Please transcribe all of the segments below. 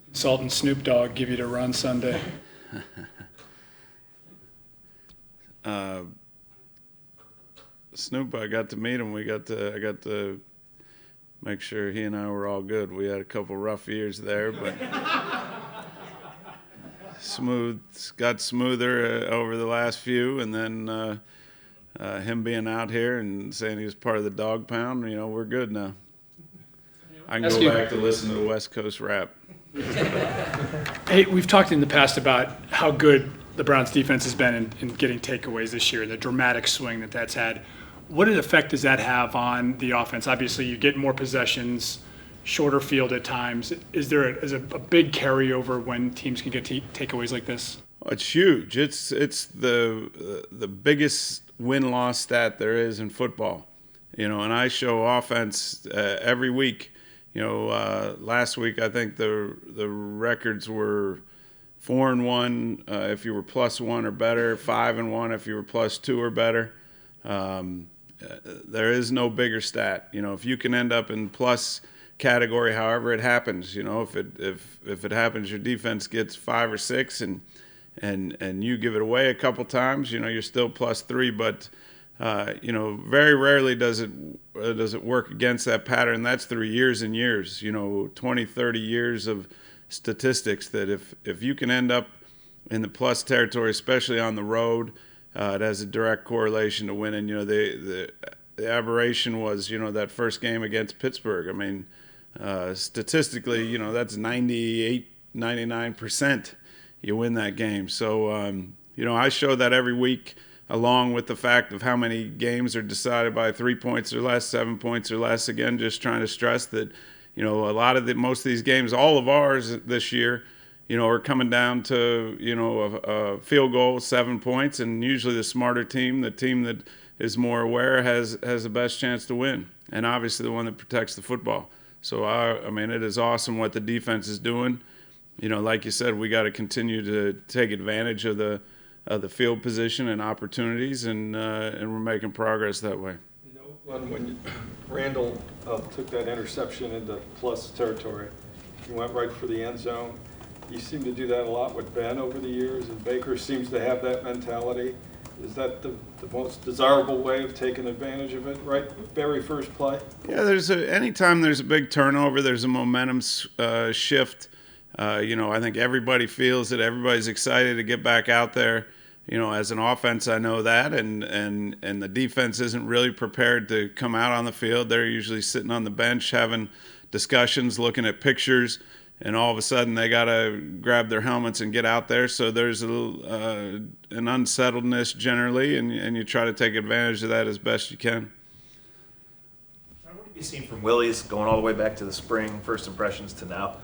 consultant Snoop Dogg give you to run Sunday? Snoop, I got to meet him. I got to make sure he and I were all good. We had a couple rough years there, but got smoother over the last few, and then him being out here and saying he was part of the dog pound, we're good now. I can go back to listen to the West Coast rap. Hey, we've talked in the past about how good the Browns defense has been in getting takeaways this year, the dramatic swing that's had. What effect does that have on the offense? Obviously, you get more possessions, shorter field at times. Is there a big carryover when teams can get takeaways like this? It's huge. It's the biggest win-loss stat there is in football. And I show offense every week. Last week I think the records were 4-1 if you were +1 or better, 5-1 if you were +2 or better. There is no bigger stat. If you can end up in plus category, however it happens, if it happens, your defense gets 5 or 6 and you give it away a couple times, you're still +3. But very rarely does it work against that pattern. That's through years and years, 20, 30 years of statistics that if you can end up in the plus territory, especially on the road, it has a direct correlation to winning. The aberration was, that first game against Pittsburgh. I mean, statistically, that's 98, 99% you win that game. So, I show that every week, along with the fact of how many games are decided by 3 points or less, 7 points or less. Again, just trying to stress that, most of these games, all of ours this year, are coming down to, a field goal, 7 points, and usually the smarter team, the team that is more aware, has the best chance to win, and obviously the one that protects the football. So, it is awesome what the defense is doing. Like you said, we got to continue to take advantage of the field position and opportunities, and we're making progress that way. When Randall took that interception into plus territory, he went right for the end zone. You seem to do that a lot with Ben over the years, and Baker seems to have that mentality. Is that the most desirable way of taking advantage of it, right? Very first play? Yeah, anytime there's a big turnover, there's a momentum shift. I think everybody feels it. Everybody's excited to get back out there. As an offense, I know that, and the defense isn't really prepared to come out on the field. They're usually sitting on the bench having discussions, looking at pictures, and all of a sudden they got to grab their helmets and get out there. So there's an unsettledness generally, and you try to take advantage of that as best you can. What have you seen from Willie's going all the way back to the spring, first impressions to now?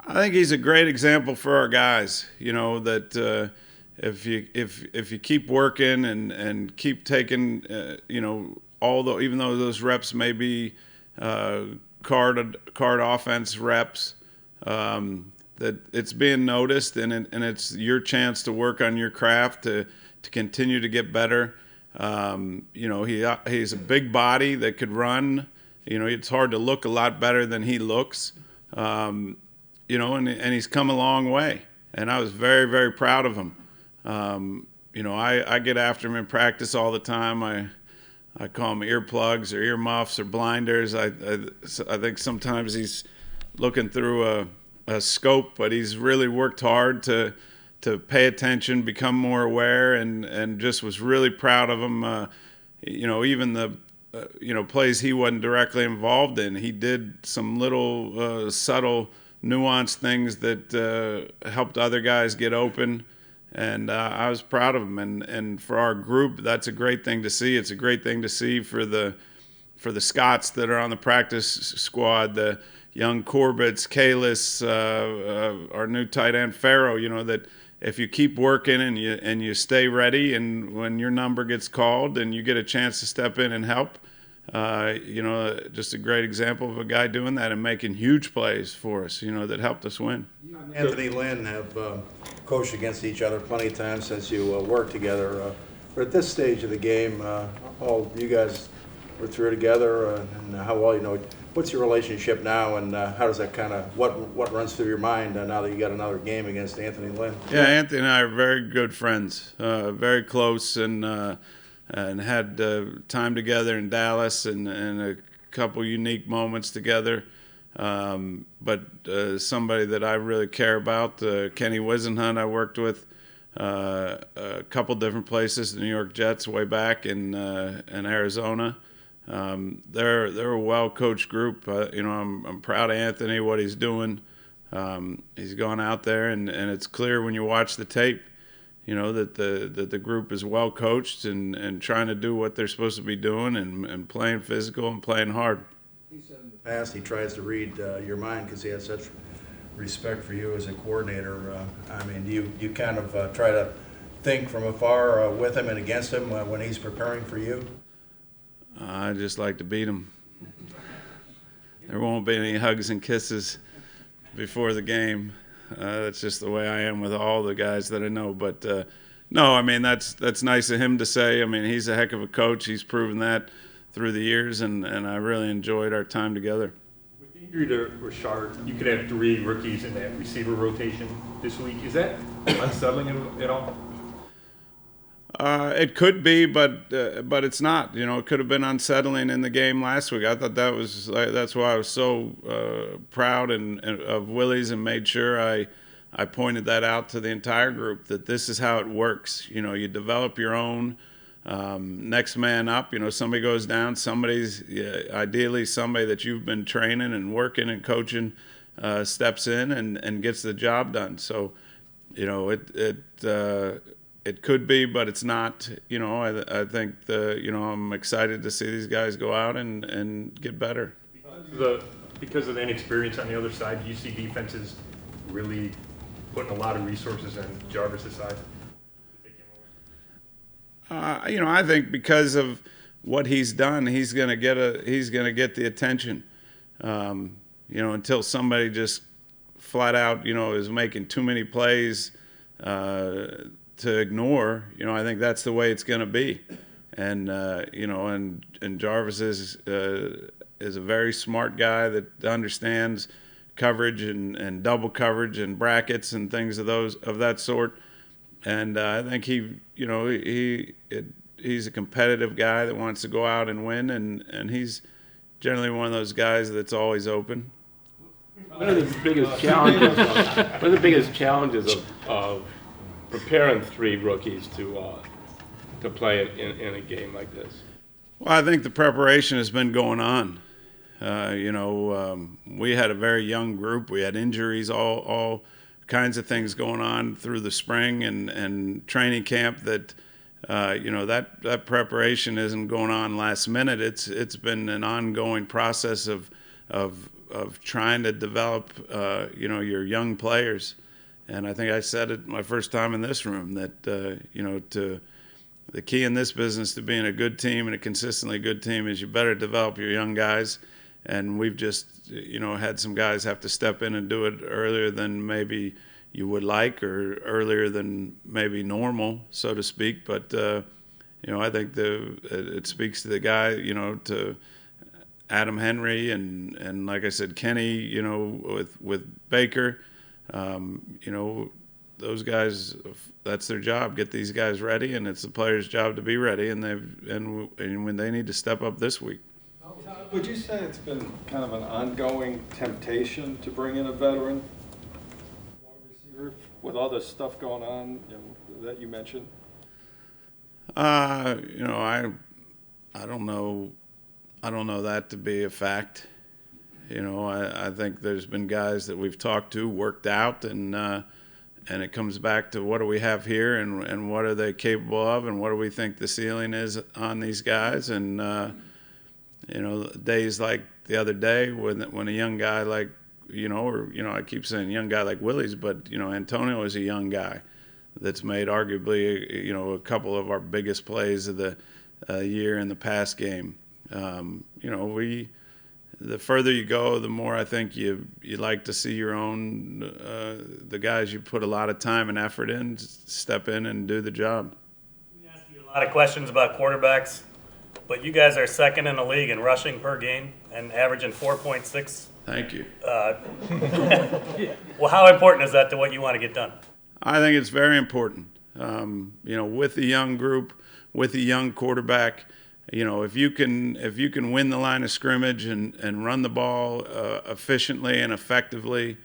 I think he's a great example for our guys. That if you keep working and keep taking, even though those reps may be card offense reps, that it's being noticed, and it's your chance to work on your craft to continue to get better. He's a big body that could run. It's hard to look a lot better than he looks. And he's come a long way, and I was very, very proud of him. I get after him in practice all the time. I call them earplugs or earmuffs or blinders. I think sometimes he's looking through a scope, but he's really worked hard to pay attention, become more aware, and just was really proud of him. Even the plays he wasn't directly involved in, he did some little subtle nuanced things that helped other guys get open, and I was proud of him. And for our group, that's a great thing to see. It's a great thing to see for the Scots that are on the practice squad, the young Corbett's, Kalis, our new tight end Farrow. That if you keep working and you stay ready, and when your number gets called and you get a chance to step in and help. Just a great example of a guy doing that and making huge plays for us, that helped us win. Anthony Lynn have coached against each other plenty of times since you worked together. But at this stage of the game, all you guys were through together, and how well you know What's your relationship now, and how does that kind of, what runs through your mind now that you got another game against Anthony Lynn? Yeah, Anthony and I are very good friends, very close, and had time together in Dallas and a couple unique moments together. But somebody that I really care about, Kenny Wisenhunt, I worked with a couple different places, the New York Jets way back in Arizona. They're a well-coached group. I'm proud of Anthony, what he's doing. He's gone out there, and it's clear when you watch the tape, that the group is well coached and trying to do what they're supposed to be doing and playing physical and playing hard. He said in the past he tries to read your mind because he has such respect for you as a coordinator. Do you kind of try to think from afar with him and against him when he's preparing for you? I just like to beat him. There won't be any hugs and kisses before the game. That's just the way I am with all the guys that I know. But no, that's nice of him to say. He's a heck of a coach. He's proven that through the years, and I really enjoyed our time together. With the injury to Richard, you could have 3 rookies in that receiver rotation this week. Is that unsettling at all? It could be, but it's not. It could have been unsettling in the game last week. I thought that's why I was so proud of Willie's and made sure I pointed that out to the entire group, that this is how it works. You develop your own next man up. Somebody goes down, ideally somebody that you've been training and working and coaching steps in and gets the job done. So, it could be, but it's not. I think I'm excited to see these guys go out and get better. Because of the inexperience on the other side, do you see defenses really putting a lot of resources on Jarvis' side? I think because of what he's done, he's gonna get the attention. Until somebody just flat out, is making too many plays to ignore. I think that's the way it's going to be. And and Jarvis is a very smart guy that understands coverage and double coverage and brackets and things of that sort. And I think he's a competitive guy that wants to go out and win, and he's generally one of those guys that's always open. One of the biggest challenges of preparing 3 rookies to play in a game like this? Well, I think the preparation has been going on. We had a very young group. We had injuries, all kinds of things going on through the spring and training camp that that preparation isn't going on last minute. It's been an ongoing process of trying to develop your young players. And I think I said it my first time in this room that the key in this business to being a good team and a consistently good team is you better develop your young guys. And we've just had some guys have to step in and do it earlier than maybe you would like, or earlier than maybe normal, so to speak. But I think it speaks to the guy, to Adam Henry and like I said, Kenny, with Baker. Those guys, that's their job. Get these guys ready, and it's the players' job to be ready. And when they need to step up this week. Todd, would you say it's been kind of an ongoing temptation to bring in a veteran wide receiver with all this stuff going on that you mentioned? I don't know. I don't know that to be a fact. I think there's been guys that we've talked to, worked out, and it comes back to what do we have here and what are they capable of and what do we think the ceiling is on these guys. And, days like the other day when a young guy like, I keep saying young guy like Willie's, but, Antonio is a young guy that's made arguably, a couple of our biggest plays of the year in the pass game. The further you go, the more I think you like to see your own, the guys you put a lot of time and effort in, step in and do the job. We ask you a lot of questions about quarterbacks. but you guys are second in the league in rushing per game and averaging 4.6. Thank you. Well, how important is that to what you want to get done? I think it's very important. With a young group, with a young quarterback, if you can win the line of scrimmage and run the ball efficiently and effectively,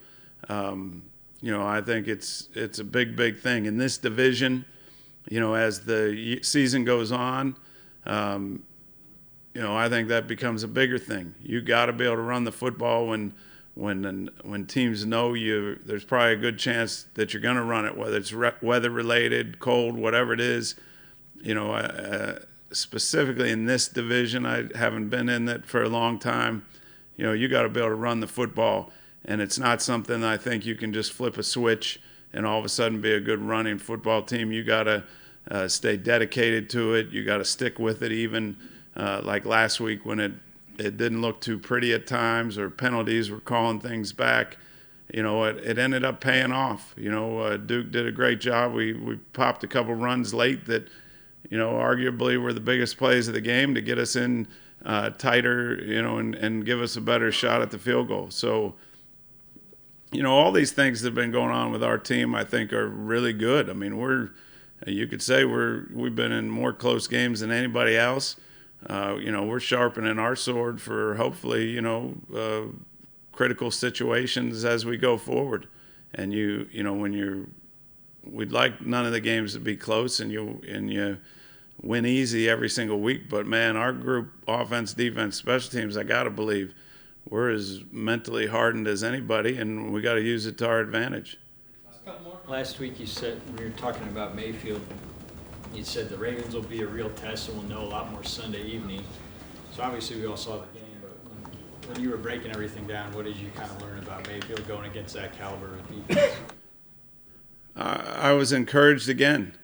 I think it's a big thing in this division. As the season goes on, I think that becomes a bigger thing. You got to be able to run the football when teams know you. There's probably a good chance that you're going to run it, whether it's weather related, cold, whatever it is. Specifically in this division, I haven't been in it for a long time. You got to be able to run the football, and it's not something I think you can just flip a switch and all of a sudden be a good running football team. You got to stay dedicated to it. You got to stick with it, even like last week when it didn't look too pretty at times, or penalties were calling things back. It ended up paying off. Duke did a great job. We popped a couple runs late that, arguably were the biggest plays of the game to get us in tighter, and give us a better shot at the field goal. So, all these things that have been going on with our team, I think, are really good. I mean, you could say we've been in more close games than anybody else. We're sharpening our sword for hopefully, critical situations as we go forward. And we'd like none of the games to be close and you win easy every single week. But man, our group, offense, defense, special teams, I got to believe we're as mentally hardened as anybody, and we got to use it to our advantage. Last week you said, when we were talking about Mayfield, you said the Ravens will be a real test and we'll know a lot more Sunday evening. So obviously we all saw the game, but when you were breaking everything down, what did you kind of learn about Mayfield going against that caliber of defense? I was encouraged again.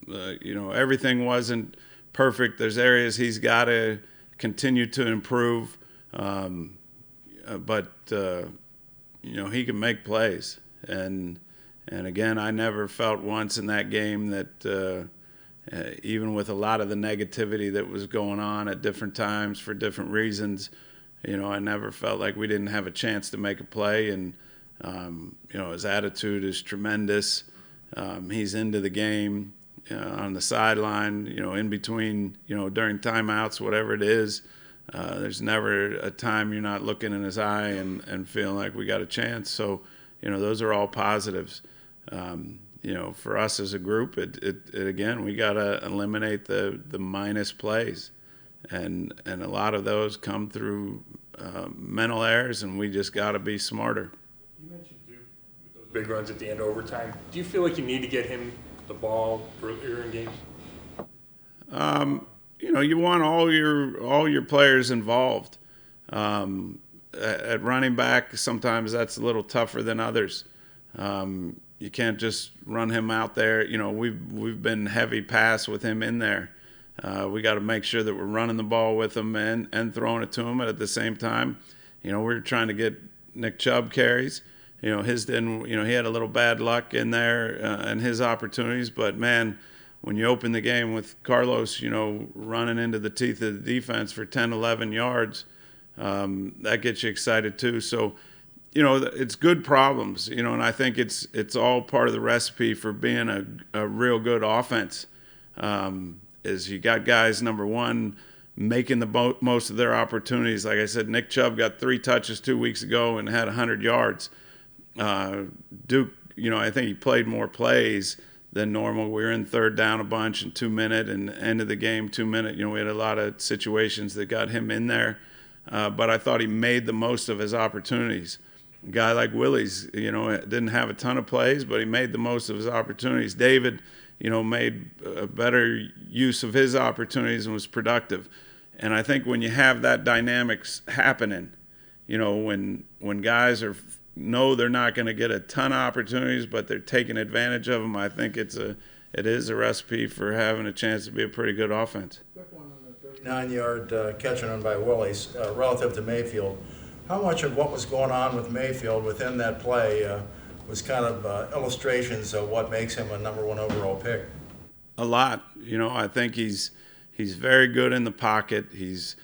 Everything wasn't perfect. There's areas he's got to continue to improve, but he can make plays. And again, I never felt once in that game that even with a lot of the negativity that was going on at different times for different reasons, I never felt like we didn't have a chance to make a play. And his attitude is tremendous. He's into the game on the sideline, in between, during timeouts, whatever it is. There's never a time you're not looking in his eye and feeling like we got a chance. So, those are all positives. For us as a group, it again, we got to eliminate the minus plays. And a lot of those come through mental errors, and we just got to be smarter. You mentioned Duke with those big runs at the end of overtime. Do you feel like you need to get him the ball earlier in games? You want all your players involved. At running back, sometimes that's a little tougher than others. You can't just run him out there. We've been heavy pass with him in there. We got to make sure that we're running the ball with him and throwing it to him. But at the same time, we're trying to get Nick Chubb carries. His didn't. He had a little bad luck in there and his opportunities. But man, when you open the game with Carlos, running into the teeth of the defense for 10, 11 yards, that gets you excited too. So, it's good problems. And I think it's all part of the recipe for being a real good offense. Is you got guys, number one, making the most of their opportunities. Like I said, Nick Chubb got 3 touches 2 weeks ago and had 100 yards. Duke, I think he played more plays than normal. We were in third down a bunch and 2 minute, and end of the game 2 minute. We had a lot of situations that got him in there, but I thought he made the most of his opportunities. A guy like Willie's, didn't have a ton of plays, but he made the most of his opportunities. David, made a better use of his opportunities and was productive. And I think when you have that dynamics happening, when guys know they're not going to get a ton of opportunities, but they're taking advantage of them, I think it is a recipe for having a chance to be a pretty good offense. 9-yard catch run by Willis relative to Mayfield. How much of what was going on with Mayfield within that play was kind of illustrations of what makes him a number 1 overall pick? A lot. I think he's he's very good in the pocket. He's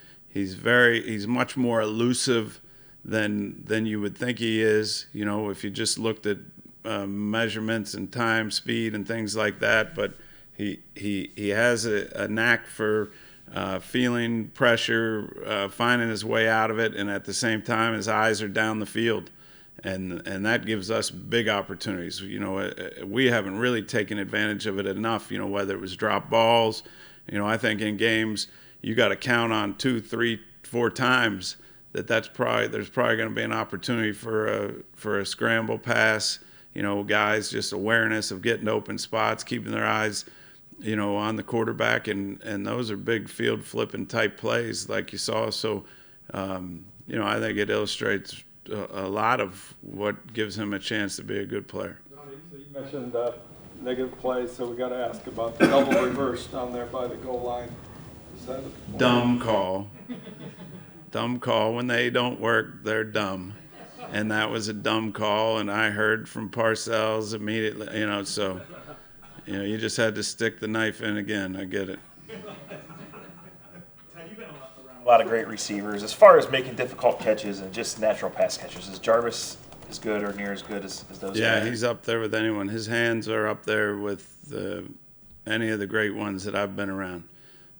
much more elusive than you would think he is. You know, if you just looked at measurements and time, speed, and things like that. But he has a knack for feeling pressure, finding his way out of it, and at the same time, his eyes are down the field. And that gives us big opportunities. You know, we haven't really taken advantage of it enough, you know, whether it was drop balls. You know, I think in games you got to count on 2, 3, 4 times there's probably going to be an opportunity for a scramble pass. You know, guys, just awareness of getting open spots, keeping their eyes, you know, on the quarterback, and those are big field flipping type plays like you saw. So, you know, I think it illustrates a lot of what gives him a chance to be a good player. So you mentioned negative plays, so we got to ask about the double reverse down there by the goal line. Is that a Dumb call. Dumb call. When they don't work, they're dumb. And that was a dumb call, and I heard from Parcells immediately, you know, so, you know, you just had to stick the knife in again. I get it. A lot of great receivers. As far as making difficult catches and just natural pass catches, is Jarvis as good or near as good as those Yeah, guys? he's up there with anyone. His hands are up there with any of the great ones that I've been around.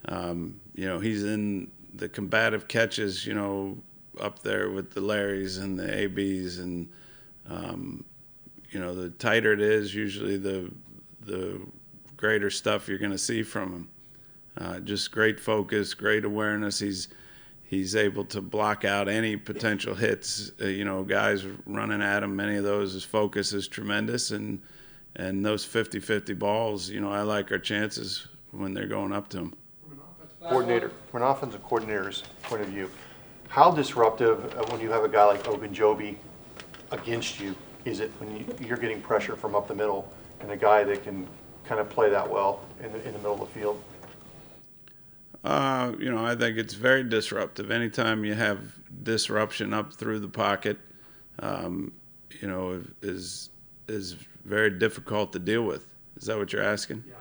You know, he's in the combative catches, you know, up there with the Larrys and the ABs, and you know, the tighter it is, usually the greater stuff you're going to see from him. Just great focus, great awareness. He's able to block out any potential hits. You know, guys running at him, many of those, his focus is tremendous, and those 50-50 balls, you know, I like our chances when they're going up to him. From an offensive coordinator's point of view, how disruptive when you have a guy like Ogunjobi against you is it when you're getting pressure from up the middle and a guy that can kind of play that well in the middle of the field? You know, I think it's very disruptive. Anytime you have disruption up through the pocket, you know, is very difficult to deal with. Is that what you're asking? Yeah.